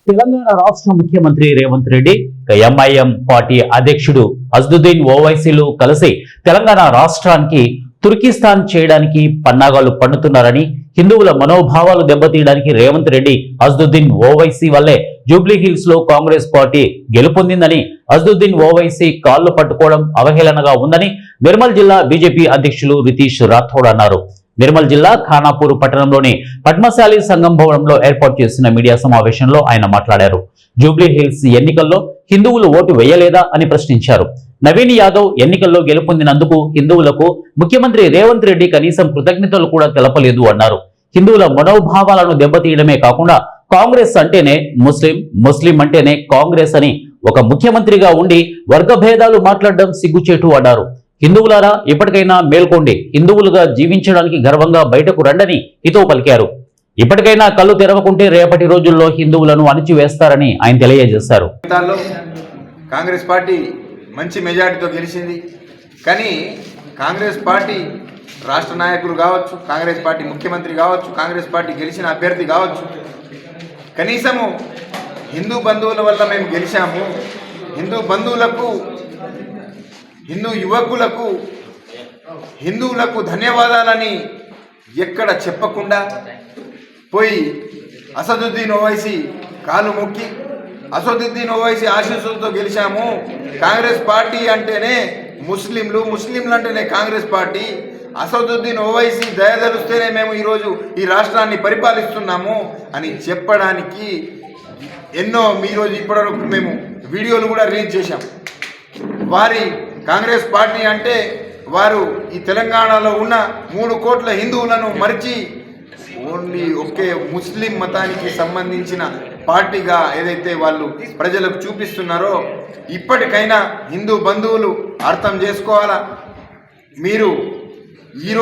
తెలంగాణ రాష్ట్ర ముఖ్యమంత్రి Revanth Reddy MIM party అధ్యక్షుడు అజ్దుద్దీన్ ఓవైసీలు కలిసి తెలంగాణ రాష్ట్రానికి తుర్కిస్తాన్ చేయడానికి పన్నాగాలు పన్నుతున్నారని, హిందువుల మనోభావాలు దెబ్బతీయడానికి రేవంత్ రెడ్డి అజ్దుద్దీన్ ఓవైసీ వల్లే జూబ్లీహిల్స్ లో కాంగ్రెస్ పార్టీ గెలుపొందిందని, అజ్దుద్దీన్ ఓవైసీ కాళ్లు పట్టుకోవడం అవహేళనగా ఉందని నిర్మల్ జిల్లా బీజేపీ అధ్యక్షులు రితీష్ రాథోడ్ అన్నారు. నిర్మల్ జిల్లా ఖానాపూర్ పట్టణంలోని పద్మశాలి సంఘం భవనంలో ఏర్పాటు చేసిన మీడియా సమావేశంలో ఆయన మాట్లాడారు. జూబ్లీహిల్స్ ఎన్నికల్లో హిందువులు ఓటు వేయలేదా అని ప్రశ్నించారు. నవీన్ యాదవ్ ఎన్నికల్లో గెలుపొందినందుకు హిందువులకు ముఖ్యమంత్రి రేవంత్ రెడ్డి కనీసం కృతజ్ఞతలు కూడా తెలపలేదు అన్నారు. హిందువుల మనోభావాలను దెబ్బతీయడమే కాకుండా కాంగ్రెస్ అంటేనే ముస్లిం, ముస్లిం అంటేనే కాంగ్రెస్ అని ఒక ముఖ్యమంత్రిగా ఉండి వర్గ భేదాలు మాట్లాడడం సిగ్గుచేటు అన్నారు. హిందువులారా, ఇప్పటికైనా మేల్కోండి, హిందువులుగా జీవించడానికి గర్వంగా బయటకు రండని హితవు పలికారు. ఇప్పటికైనా కళ్ళు తెరవకుంటే రేపటి రోజుల్లో హిందువులను అణిచివేస్తారని ఆయన తెలియజేశారు. కాంగ్రెస్ పార్టీ మంచి మెజార్టీతో గెలిచింది. కానీ కాంగ్రెస్ పార్టీ రాష్ట్ర నాయకులు కావచ్చు, కాంగ్రెస్ పార్టీ ముఖ్యమంత్రి కావచ్చు, కాంగ్రెస్ పార్టీ గెలిచిన అభ్యర్థి కావచ్చు, కనీసము హిందూ బంధువుల వల్ల మేము గెలిచాము, హిందూ బంధువులకు, హిందూ యువకులకు, హిందువులకు ధన్యవాదాలని ఎక్కడ చెప్పకుండా పోయి అసదుద్దీన్ ఓవైసీ కాలు మొక్కి, అసదుద్దీన్ ఓవైసీ ఆశీస్సులతో గెలిచాము, కాంగ్రెస్ పార్టీ అంటేనే ముస్లింలు, ముస్లింలు అంటేనే కాంగ్రెస్ పార్టీ, అసదుద్దీన్ ఓవైసీ దయదలుస్తేనే మేము ఈరోజు ఈ రాష్ట్రాన్ని పరిపాలిస్తున్నాము అని చెప్పడానికి ఎన్నో ఈరోజు ఇప్పటివరకు మేము వీడియోలు కూడా రిలీజ్ చేశాం. వారి కాంగ్రెస్ పార్టీ అంటే వారు ఈ తెలంగాణలో ఉన్న 3 కోట్ల హిందువులను మరిచి ఓన్లీ ఒకే ముస్లిం మతానికి సంబంధించిన పార్టీగా ఏదైతే వాళ్ళు ప్రజలకు చూపిస్తున్నారో, ఇప్పటికైనా హిందూ బంధువులు అర్థం చేసుకోవాలా. మీరు ఈరోజు